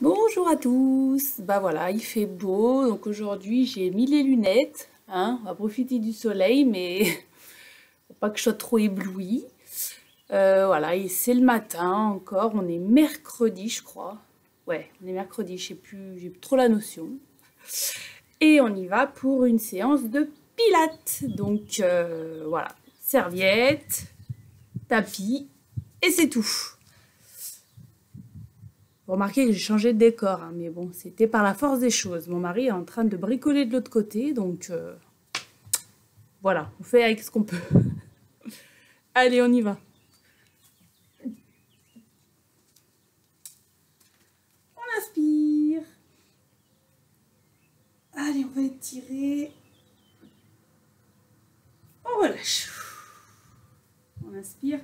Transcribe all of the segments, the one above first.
Bonjour à tous. Bah voilà, il fait beau, donc aujourd'hui j'ai mis les lunettes, hein, on va profiter du soleil, mais faut pas que je sois trop éblouie. Voilà, et c'est le matin encore, on est mercredi, je crois. Ouais, on est mercredi, je sais plus, j'ai plus trop la notion. Et on y va pour une séance de pilates. Donc voilà, serviette, tapis, et c'est tout. Vous remarquez que j'ai changé de décor, hein, mais bon, c'était par la force des choses. Mon mari est en train de bricoler de l'autre côté, donc voilà, on fait avec ce qu'on peut. Allez, on y va. On inspire. Allez, on va étirer. On relâche. On inspire.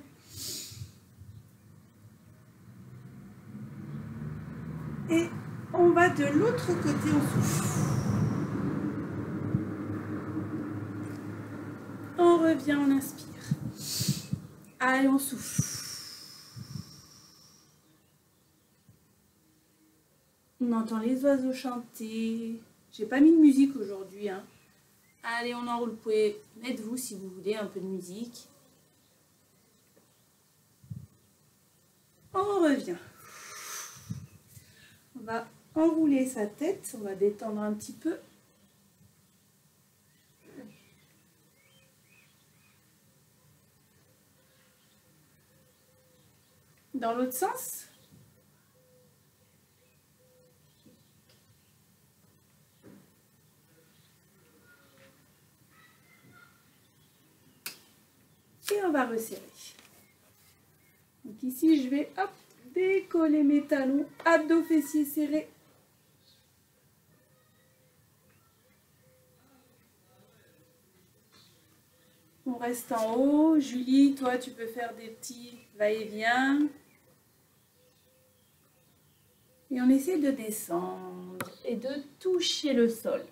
Et on va de l'autre côté, on souffle. On revient, on inspire. Allez, on souffle. On entend les oiseaux chanter. J'ai pas mis de musique aujourd'hui, hein. Allez, on enroule. Vous pouvez mettre vous si vous voulez un peu de musique. On revient. On va enrouler sa tête, on va détendre un petit peu. Dans l'autre sens. Et on va resserrer. Donc ici, je vais hop, décoller mes talons, abdos fessiers serrés. On reste en haut. Julie, toi, tu peux faire des petits va-et-vient. Et on essaie de descendre et de toucher le sol.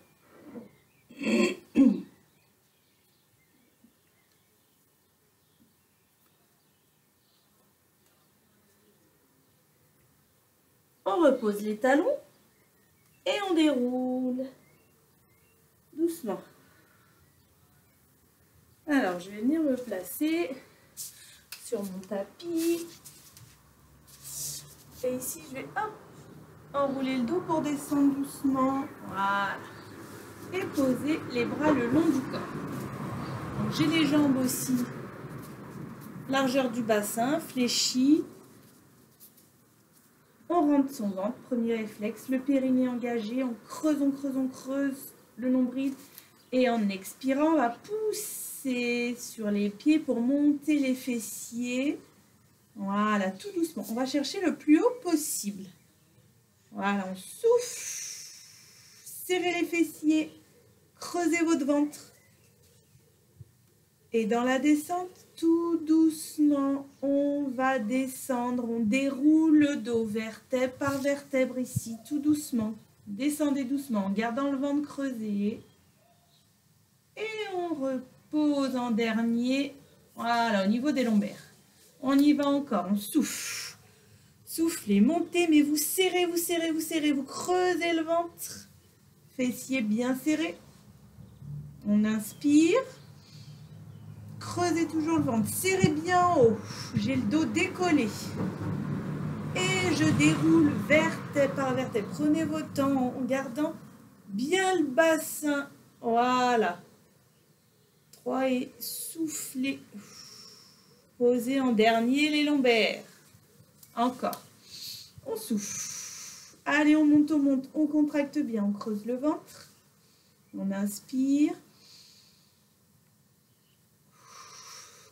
On repose les talons et on déroule doucement. Alors, je vais venir me placer sur mon tapis. Et ici, je vais hop, enrouler le dos pour descendre doucement. Voilà. Et poser les bras le long du corps. Donc, j'ai les jambes aussi. Largeur du bassin, fléchie. On rentre son ventre, premier réflexe. Le périnée engagé, on creuse le nombril. Et en expirant, on va pousser sur les pieds pour monter les fessiers. Voilà, tout doucement. On va chercher le plus haut possible. Voilà, on souffle. Serrez les fessiers. Creusez votre ventre. Et dans la descente, tout doucement, on va descendre. On déroule le dos, vertèbre par vertèbre ici, tout doucement. Descendez doucement en gardant le ventre creusé. Et on repose en dernier. Voilà, au niveau des lombaires. On y va encore, on souffle. Soufflez, montez, mais vous serrez, vous serrez, vous serrez. Vous creusez le ventre. Fessiers bien serrés. On inspire. Creusez toujours le ventre. Serrez bien en haut. J'ai le dos décollé. Et je déroule vertèbre par vertèbre. Prenez votre temps en gardant bien le bassin. Voilà. 3 et soufflez. Posez en dernier les lombaires. Encore. On souffle. Allez, on monte, on monte. On contracte bien. On creuse le ventre. On inspire.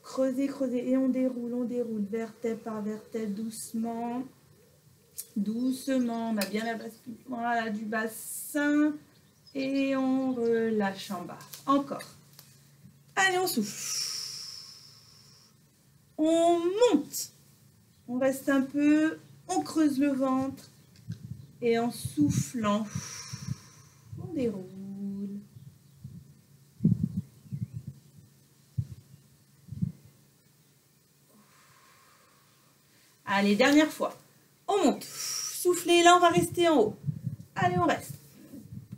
Creusez, creusez. Et on déroule, vertèbre par vertèbre, doucement. Doucement. On a bien la base voilà, du bassin. Et on relâche en bas. Encore. Allez, on souffle. On monte. On reste un peu. On creuse le ventre. Et en soufflant, on déroule. Allez, dernière fois. On monte. Soufflez, là on va rester en haut. Allez, on reste.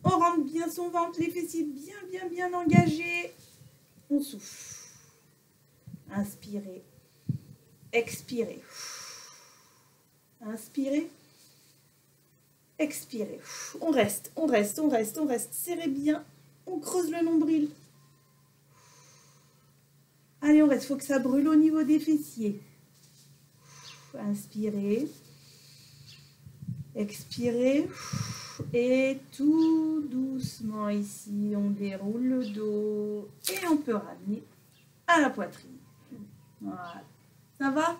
On rentre bien son ventre, les fessiers bien engagés. On souffle. Inspirez. Expirez. Inspirez. Expirez. On reste. Serrez bien. On creuse le nombril. Allez, on reste. Il faut que ça brûle au niveau des fessiers. Inspirez. Expirez. Et tout doucement ici, on déroule le dos. Et on peut ramener à la poitrine. Voilà. Ça va?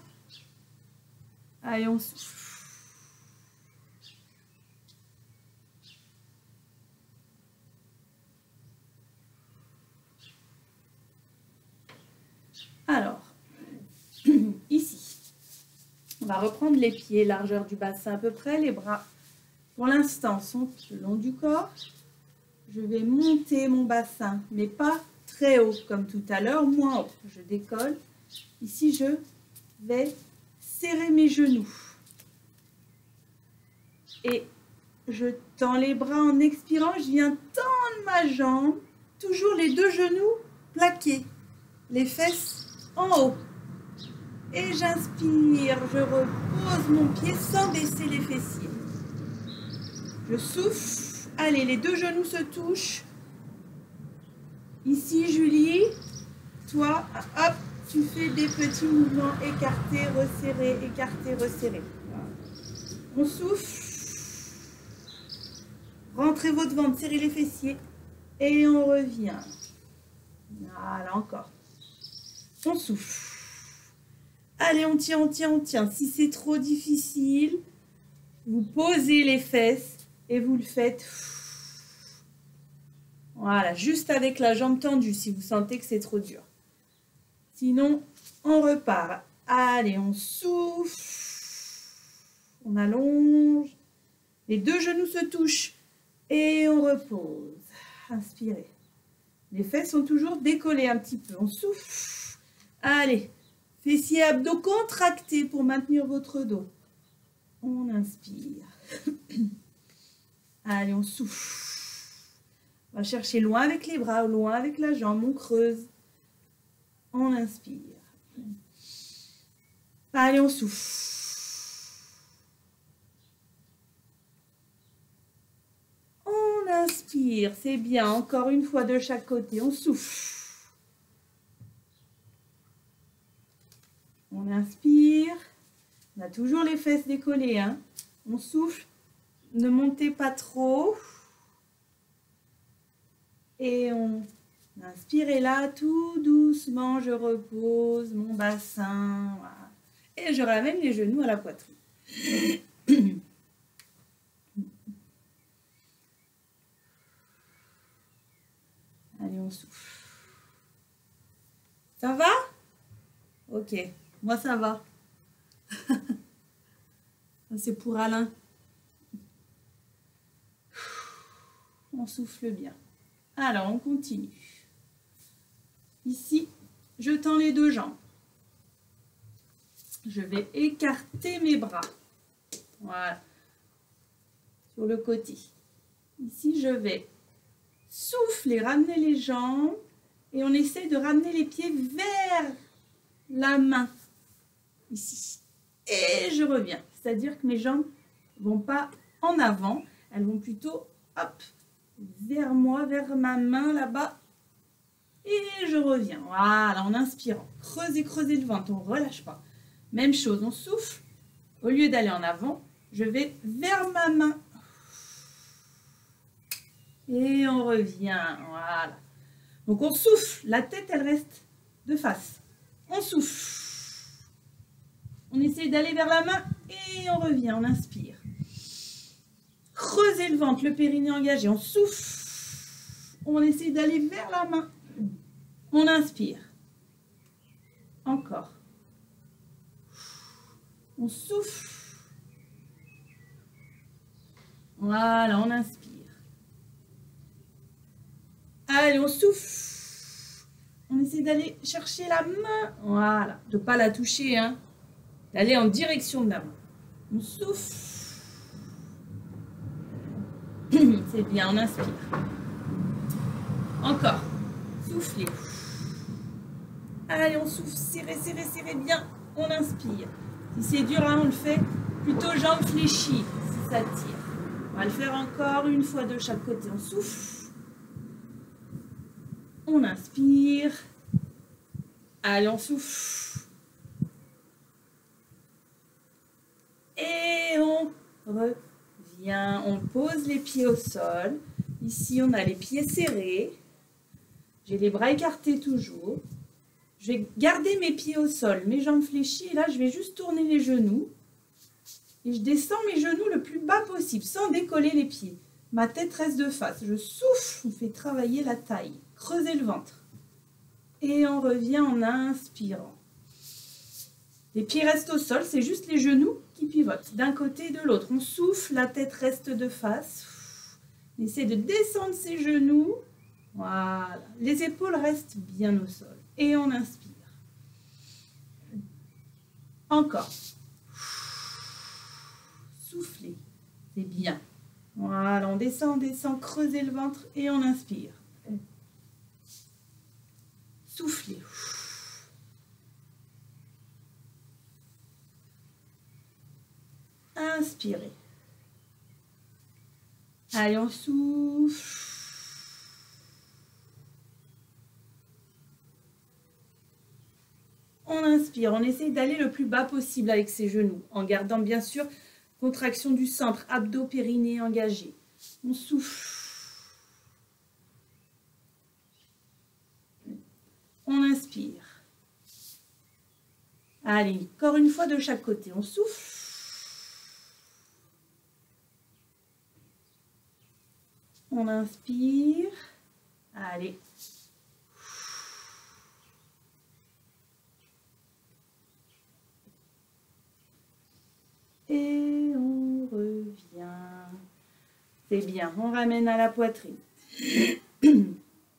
Allez, on souffle. Alors, ici, on va reprendre les pieds, largeur du bassin à peu près, les bras pour l'instant sont le long du corps. Je vais monter mon bassin, mais pas très haut comme tout à l'heure, moins haut. Je décolle. Ici, je vais serrer mes genoux. Et je tends les bras en expirant. Je viens tendre ma jambe. Toujours les deux genoux plaqués. Les fesses en haut. Et j'inspire. Je repose mon pied sans baisser les fessiers. Je souffle. Allez, les deux genoux se touchent. Ici, Julie, toi, hop, tu fais des petits mouvements écartés, resserrés, écartés, resserrés. On souffle. Rentrez votre ventre, serrez les fessiers. Et on revient. Voilà, encore. On souffle. Allez, on tient. Si c'est trop difficile, vous posez les fesses et vous le faites. Voilà, juste avec la jambe tendue si vous sentez que c'est trop dur. Sinon, on repart. Allez, on souffle. On allonge. Les deux genoux se touchent. Et on repose. Inspirez. Les fesses sont toujours décollées un petit peu. On souffle. Allez. Fessiers abdos contractés pour maintenir votre dos. On inspire. Allez, on souffle. On va chercher loin avec les bras, loin avec la jambe. On creuse. On inspire. Allez, on souffle. On inspire. C'est bien. Encore une fois de chaque côté. On souffle. On inspire. On a toujours les fesses décollées. Hein. On souffle. Ne montez pas trop. Et on inspire. Et là, tout doucement, je repose mon bassin. Voilà. Et je ramène les genoux à la poitrine. Allez, on souffle. Ça va? Ok. Moi, ça va. C'est pour Alain. On souffle bien. Alors, on continue. Ici, je tends les deux jambes. Je vais écarter mes bras. Voilà. Sur le côté. Ici, je vais souffler, ramener les jambes. Et on essaie de ramener les pieds vers la main. Ici. Et je reviens. C'est-à-dire que mes jambes ne vont pas en avant. Elles vont plutôt, hop, vers moi, vers ma main là-bas. Et je reviens. Voilà, en inspirant. Creusez le ventre. On ne relâche pas. Même chose, on souffle. Au lieu d'aller en avant, je vais vers ma main. Et on revient. Voilà. Donc on souffle. La tête, elle reste de face. On souffle. On essaie d'aller vers la main et on revient, on inspire. Creusez le ventre, le périnée engagé, on souffle. On essaie d'aller vers la main. On inspire. Encore. On souffle. Voilà, on inspire. Allez, on souffle. On essaie d'aller chercher la main. Voilà, de ne pas la toucher, hein. D'aller en direction de la main. On souffle. C'est bien, on inspire. Encore. Soufflez. Allez, on souffle, serrez, serrez, serrez bien. On inspire. Si c'est dur, hein, on le fait plutôt jambes fléchies, si ça tire. On va le faire encore une fois de chaque côté. On souffle. On inspire. Allez, on souffle. Et on revient. On pose les pieds au sol. Ici, on a les pieds serrés. J'ai les bras écartés toujours. Je vais garder mes pieds au sol, mes jambes fléchies. Et là, je vais juste tourner les genoux. Et je descends mes genoux le plus bas possible, sans décoller les pieds. Ma tête reste de face. Je souffle, on fait travailler la taille. Creusez le ventre. Et on revient en inspirant. Les pieds restent au sol, c'est juste les genoux qui pivotent d'un côté et de l'autre. On souffle, la tête reste de face. On essaie de descendre ses genoux. Voilà. Les épaules restent bien au sol. Et on inspire. Encore. Soufflez. C'est bien. Voilà, on descend, creusez le ventre et on inspire. Soufflez. Inspirez. Allez, on souffle. On inspire. On essaie d'aller le plus bas possible avec ses genoux, en gardant bien sûr contraction du centre, abdos, périnée engagés. On souffle. On inspire. Allez, encore une fois de chaque côté. On souffle. On inspire. Allez. Et on revient. C'est bien. On ramène à la poitrine.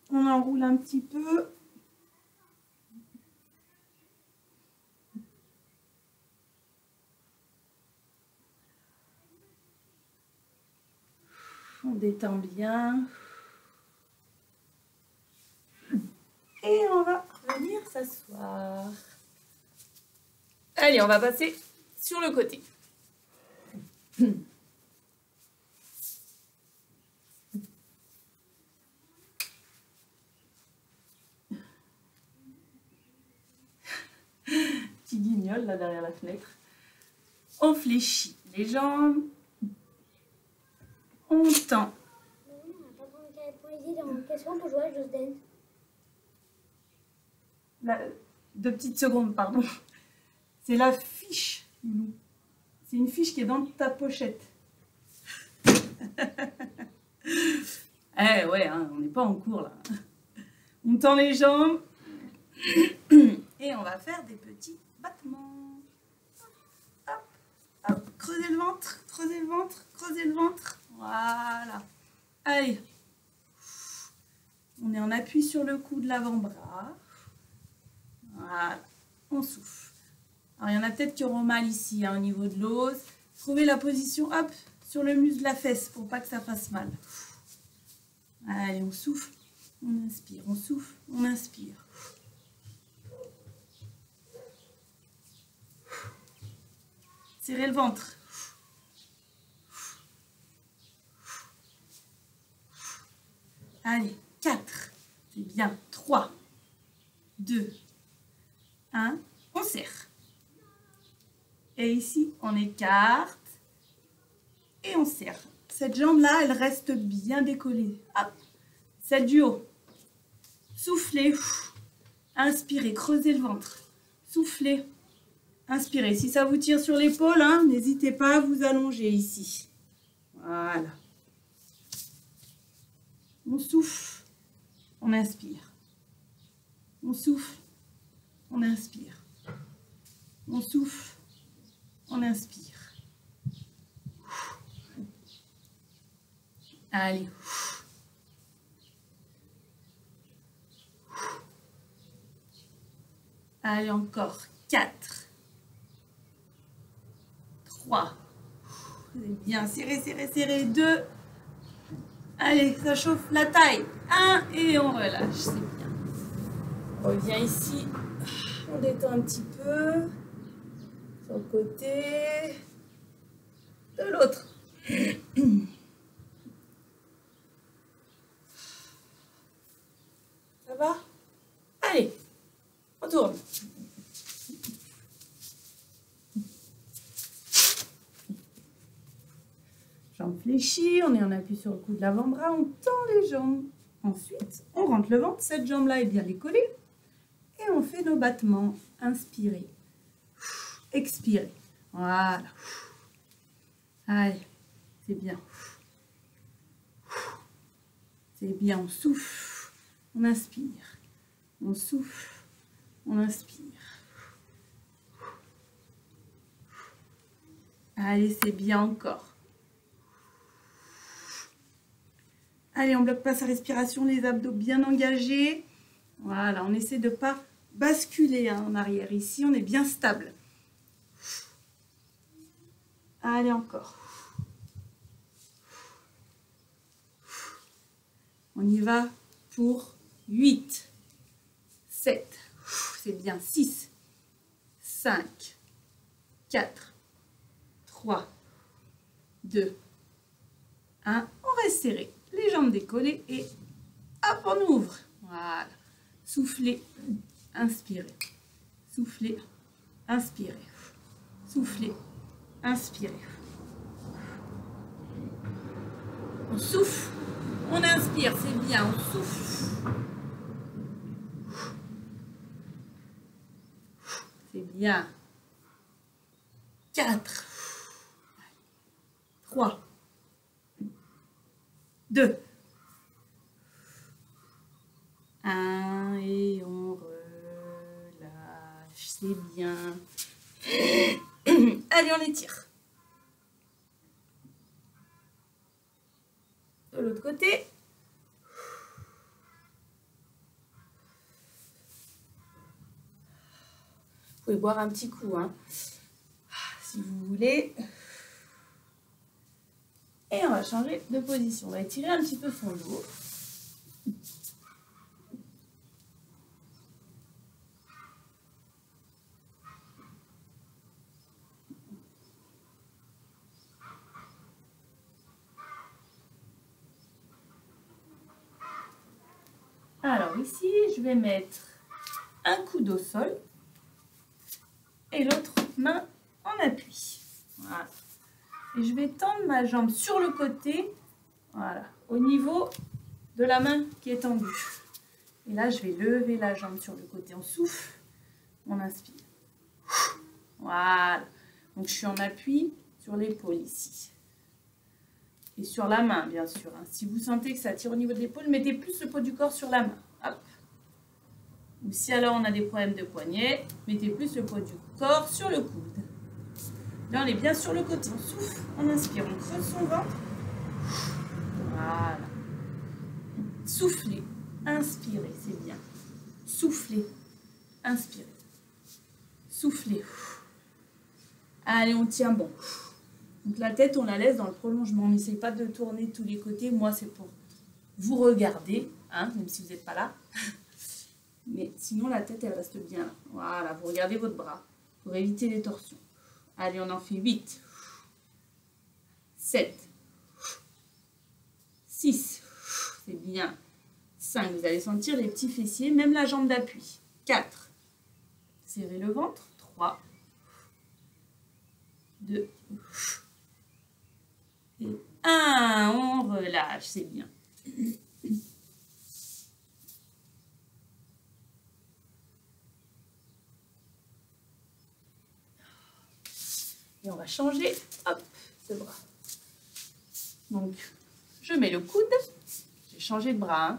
On enroule un petit peu. On détend bien. Et on va venir s'asseoir. Allez, on va passer sur le côté. Petit guignol là derrière la fenêtre. On fléchit les jambes. On tend. Qu'est-ce qu'on peut jouer à Just Dance? 2 petites secondes, pardon. C'est la fiche. C'est une fiche qui est dans ta pochette. Eh ouais, hein, on n'est pas en cours là. On tend les jambes. Et on va faire des petits battements. Hop, hop. Creusez le ventre, creusez le ventre, creusez le ventre. Voilà. Allez. On est en appui sur le cou de l'avant-bras. Voilà. On souffle. Alors, il y en a peut-être qui auront mal ici, hein, au niveau de l'os. Trouvez la position, hop, sur le muscle de la fesse pour pas que ça fasse mal. Allez, on souffle, on inspire, on souffle, on inspire. Serrez le ventre. Allez, 4. C'est bien. 3, 2, 1. On serre. Et ici, on écarte. Et on serre. Cette jambe-là, elle reste bien décollée. Hop. Celle du haut. Soufflez. Inspirez. Creusez le ventre. Soufflez. Inspirez. Si ça vous tire sur l'épaule, hein, n'hésitez pas à vous allonger ici. Voilà. On souffle. On inspire. On souffle. On inspire. On souffle. On inspire. Allez. Allez, encore. 4. 3. Bien, serrez, serrez, serrez. 2. Allez, ça chauffe la taille. 1 et on relâche, c'est bien. On revient ici. On détend un petit peu. Sur le côté. De l'autre. Ça va? Allez, on tourne. Jambes fléchies, on est en appui sur le cou de l'avant-bras, on tend les jambes. Ensuite, on rentre le ventre, cette jambe-là est bien décollée. Et on fait nos battements. Inspirez. Expirez. Voilà. Allez, c'est bien. C'est bien, on souffle, on inspire. On souffle, on inspire. Allez, c'est bien encore. Allez, on ne bloque pas sa respiration, les abdos bien engagés. Voilà, on essaie de ne pas basculer en arrière. Ici, on est bien stable. Allez, encore. On y va pour 8, 7, c'est bien, 6, 5, 4, 3, 2, 1. On reste serré, les jambes décollées et hop, on ouvre. Voilà. Soufflez, inspirez. Soufflez, inspirez. Soufflez, inspirez. On souffle, on inspire, c'est bien, on souffle. C'est bien. 4, 3, 2, 1 et on relâche, c'est bien. Allez, on étire. De l'autre côté. Vous pouvez boire un petit coup, hein, si vous voulez. Et on va changer de position. On va étirer un petit peu son dos. Alors ici, je vais mettre un coude au sol et l'autre main en appui. Voilà. Et je vais tendre ma jambe sur le côté, voilà, au niveau de la main qui est tendue. Et là, je vais lever la jambe sur le côté. On souffle, on inspire. Voilà. Donc, je suis en appui sur l'épaule ici. Et sur la main, bien sûr. Hein. Si vous sentez que ça tire au niveau de l'épaule, mettez plus le poids du corps sur la main. Hop. Ou si alors on a des problèmes de poignet, mettez plus le poids du corps sur le coude. Là, on est bien sur le côté. On souffle, on inspire, on creuse son ventre. Voilà. Soufflez, inspirez, c'est bien. Soufflez, inspirez. Soufflez. Allez, on tient bon. Donc la tête, on la laisse dans le prolongement. N'essayez pas de tourner de tous les côtés. Moi, c'est pour vous regarder, hein, même si vous n'êtes pas là. Mais sinon, la tête, elle reste bien là. Voilà, vous regardez votre bras pour éviter les torsions. Allez, on en fait 8, 7, 6, c'est bien. 5, vous allez sentir les petits fessiers, même la jambe d'appui. 4, serrez le ventre. 3, 2, et 1, on relâche, c'est bien. Et on va changer, hop, ce bras. Donc, je mets le coude, j'ai changé de bras, hein.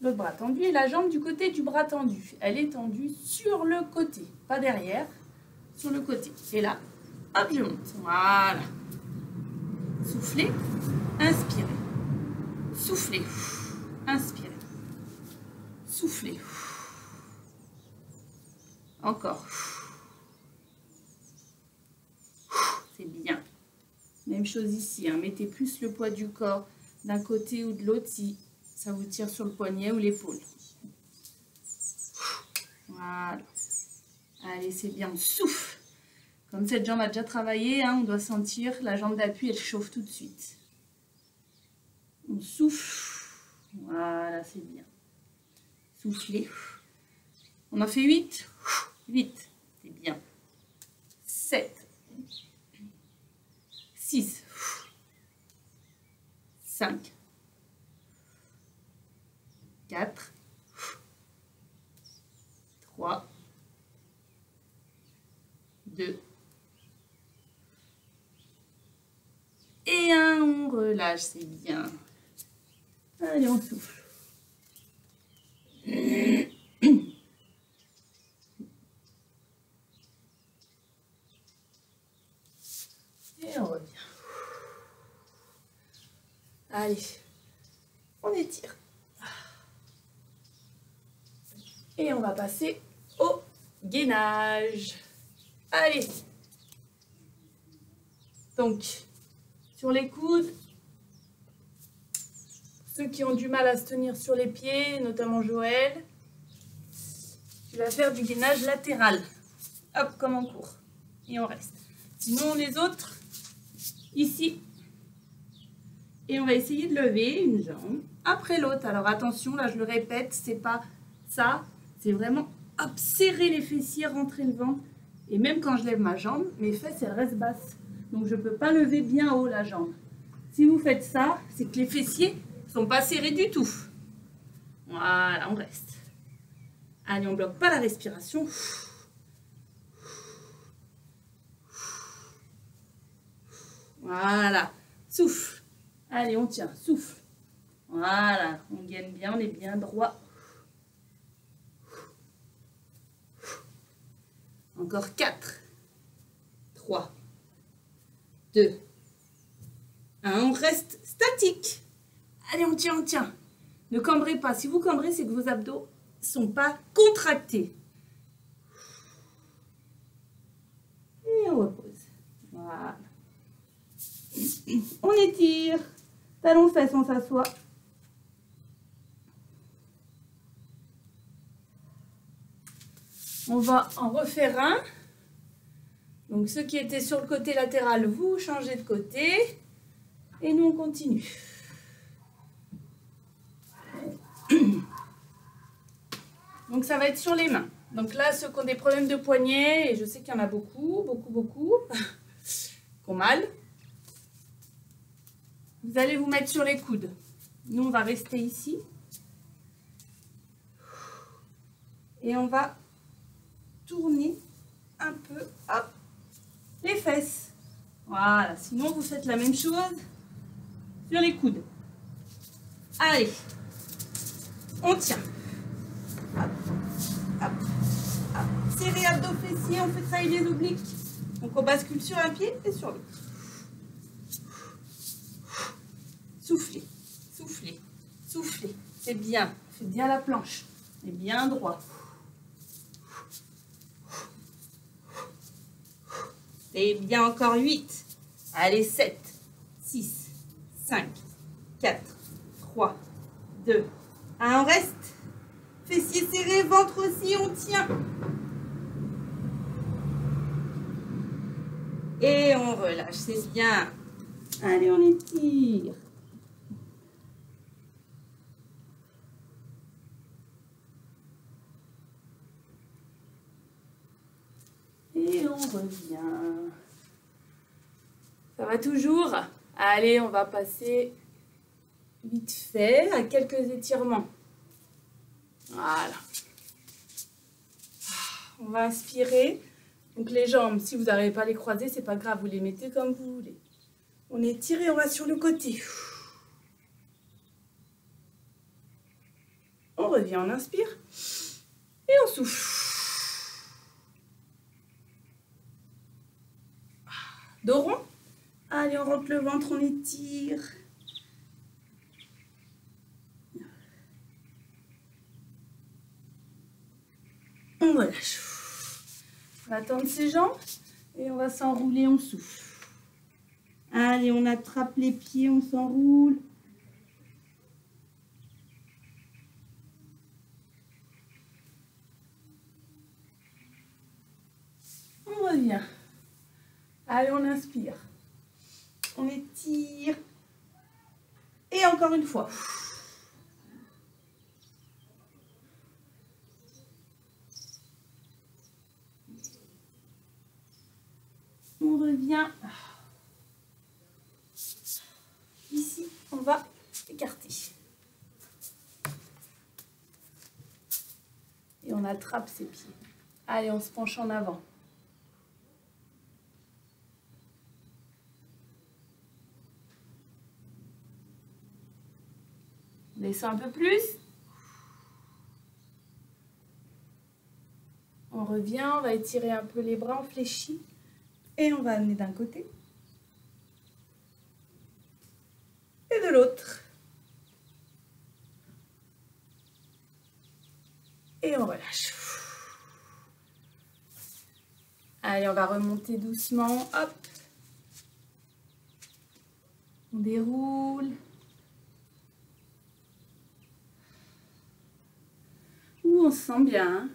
L'autre bras tendu et la jambe du côté du bras tendu. Elle est tendue sur le côté, pas derrière, sur le côté. Et là, hop, je monte. Voilà. Soufflez, inspirez. Soufflez, inspirez. Soufflez. Encore. C'est bien. Même chose ici, hein. Mettez plus le poids du corps d'un côté ou de l'autre si ça vous tire sur le poignet ou l'épaule. Voilà. Allez, c'est bien, on souffle. Comme cette jambe a déjà travaillé, hein, on doit sentir la jambe d'appui, elle chauffe tout de suite. On souffle. Voilà, c'est bien. Soufflez. On en fait 8. 8, c'est bien. 7. 6. 5. 4. 3. 2. Et 1, on relâche, c'est bien. Allez, on souffle. Et on revient. Allez, on étire. Et on va passer au gainage. Allez. Donc, sur les coudes, ceux qui ont du mal à se tenir sur les pieds, notamment Joël, tu vas faire du gainage latéral. Hop, comme en cours. Et on reste. Sinon, les autres, ici. Et on va essayer de lever une jambe après l'autre. Alors attention, là je le répète, c'est pas ça. C'est vraiment, hop, serrer les fessiers, rentrer le ventre. Et même quand je lève ma jambe, mes fesses, elles restent basses. Donc je ne peux pas lever bien haut la jambe. Si vous faites ça, c'est que les fessiers ne sont pas serrés du tout. Voilà, on reste. Allez, on ne bloque pas la respiration. Voilà, souffle. Allez, on tient, souffle. Voilà, on gaine bien, on est bien droit. Encore 4, 3, 2, 1. On reste statique. Allez, on tient, on tient. Ne cambrez pas. Si vous cambrez, c'est que vos abdos ne sont pas contractés. Et on repose. Voilà. On étire. Talons fesses, on s'assoit. On va en refaire un. Donc ceux qui étaient sur le côté latéral, vous changez de côté. Et nous, on continue. Donc ça va être sur les mains. Donc là, ceux qui ont des problèmes de poignet, et je sais qu'il y en a beaucoup, qui ont mal. Vous allez vous mettre sur les coudes. Nous, on va rester ici. Et on va tourner un peu, hop, les fesses. Voilà, sinon vous faites la même chose sur les coudes. Allez, on tient. Hop, hop, hop. Serré abdos fessiers, on fait travailler les obliques. Donc on bascule sur un pied et sur l'autre. Soufflez, soufflez, soufflez. C'est bien, faites bien la planche. C'est bien droit. C'est bien, encore 8. Allez, 7, 6, 5, 4, 3, 2, 1. On reste. Fessiers serrés, ventre aussi, on tient. Et on relâche, c'est bien. Allez, on étire. Et on revient. Ça va toujours? Allez, on va passer vite fait à quelques étirements. Voilà. On va inspirer. Donc les jambes, si vous n'arrivez pas à les croiser, c'est pas grave, vous les mettez comme vous voulez. On étire et on va sur le côté. On revient, on inspire et on souffle. Dos rond. Allez, on rentre le ventre, on étire. On relâche. On va tendre ses jambes et on va s'enrouler, on souffle. Allez, on attrape les pieds, on s'enroule. revient. Allez, on inspire. On étire. Et encore une fois. On revient. Ici, on va écarter. Et on attrape ses pieds. Allez, on se penche en avant. On descend un peu plus. On revient, on va étirer un peu les bras, on fléchit. Et on va amener d'un côté. Et de l'autre. Et on relâche. Allez, on va remonter doucement. Hop. On déroule. Ouh, on se sent bien. Hein?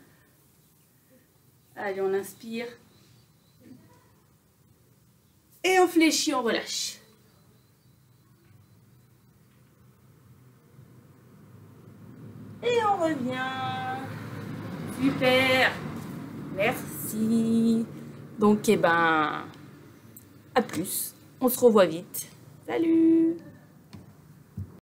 Allez, on inspire. Et on fléchit, on relâche. Et on revient. Super. Merci. Donc, à plus. On se revoit vite. Salut.